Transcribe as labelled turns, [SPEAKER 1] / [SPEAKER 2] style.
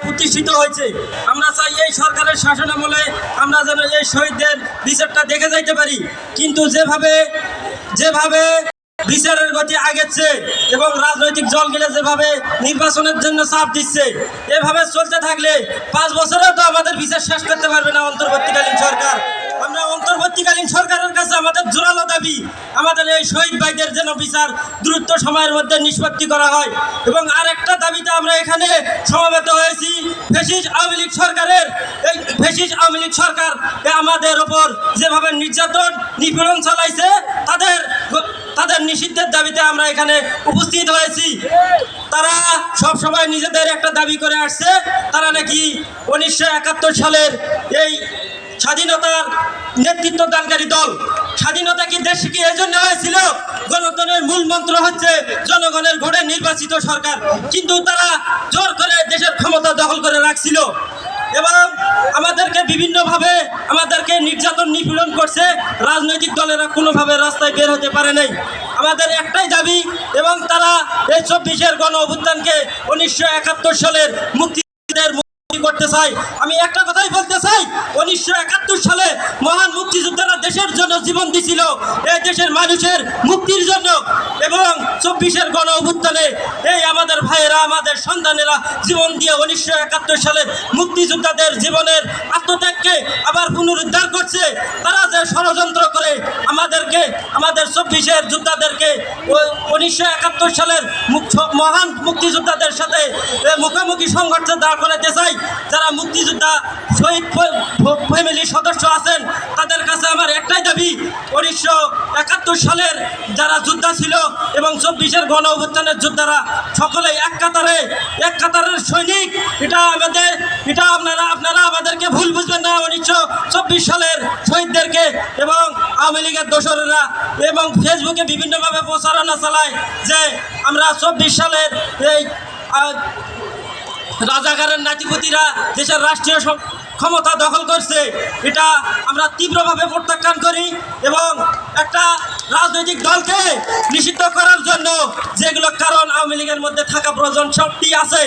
[SPEAKER 1] প্রতিষ্ঠিত হয়েছে। আমরা চাই এই সরকারের শাসনামলে আমরা যেন এই শহীদদের বিচারটা দেখে যাইতে পারি। কিন্তু যেভাবে বিচারের গতি আগেছে এবং রাজনৈতিক দলগুলো যেভাবে নির্বাচনের জন্য চাপ দিচ্ছে, এভাবে চলতে থাকলে 5 বছরেও তো আমাদের বিচার শেষ করতে পারবে না অন্তর্বর্তীকালীন সরকার। আমরা অন্তর্বর্তীকালীন সরকারের কাছে আমাদের জোরালো দাবি, আমাদের এই শহীদ ভাইদের যেন বিচার দ্রুত সময়ের মধ্যে নিষ্পত্তি করা হয়। এবং আরেকটা দাবিতে আমরা এখানে সমবেত হয়েছি, ফ্যাসিস্ট আওয়ামী লীগ সরকার আমাদের ওপর যেভাবে নির্যাতন নিপীড়ন চালাইছে, তাদের নিষিদ্ধের দাবিতে আমরা এখানে উপস্থিত হয়েছি। তারা সব সময় নিজেদের একটা দাবি করে আসছে, তারা নাকি 1971 সালের এই স্বাধীনতার নেতৃত্ব দানকারী দল। স্বাধীনতা কি দেশে কি এই জন্য হয়েছিল? গণতন্ত্রের মূল মন্ত্র হচ্ছে জনগণের ভোটে নির্বাচিত সরকার, কিন্তু তারা জোর করে দেশের ক্ষমতা দখল করে রাখছিল এবং আমাদেরকে বিভিন্নভাবে আমাদেরকে নির্যাতন নিপীড়ন করছে। রাজনৈতিক দলেরা কোনোভাবে রাস্তায় বের হতে পারে নাই। আমাদের একটাই দাবি, এবং তারা এই 24-এর গণ অভ্যুত্থানকে 1971 সালের মুক্তিযুদ্ধের করতে চাই। আমি একটা কথাই বলতে চাই, 1971 সালে মহান মুক্তিযোদ্ধারা দেশের জন্য জীবন দিয়েছিল, এই দেশের মানুষের মুক্তির জন্য। এবং 24-এর গণ অভ্যুত্থানে এই আমাদের ভাইয়েরা, আমাদের সন্তানেরা জীবন দিয়ে 1971 সালের মুক্তিযোদ্ধাদের জীবনের আত্মত্যাগকে আবার পুনরুদ্ধার করছে। তারা যে ষড়যন্ত্র করে আমাদের 24-এর যোদ্ধাদেরকে 1971 সালের মহান মুক্তিযোদ্ধাদের সাথে মুখোমুখি সংঘর্ষে দাঁড় করাতে চাই। যারা মুক্তিযোদ্ধা শহীদ ফ্যামিলির সদস্য আছেন, তাদের কাছে আমার একটাই দাবি, 1971 সালের যারা যোদ্ধা ছিল এবং 24-এর গণ অভ্যুত্থানের যোদ্ধারা সকলেই এক কাতারের সৈনিক। এটা আপনারা আমাদেরকে ভুল বুঝবেন না। 1924 সালের শহীদদেরকে এবং আওয়ামী লীগের দোসরেরা এবং ফেসবুকে বিভিন্নভাবে প্রচারণা চালায় যে আমরা 24 সালের এই রাজাকারের নাতিপুতিরা দেশের রাষ্ট্রীয় ক্ষমতা দখল করছে। এটা আমরা তীব্রভাবে প্রত্যাখ্যান করি এবং একটা রাজনৈতিক দলকে নিষিদ্ধ করার জন্য যেগুলো কারণ আওয়ামী লীগের মধ্যে থাকা প্রয়োজন শক্তি আছে।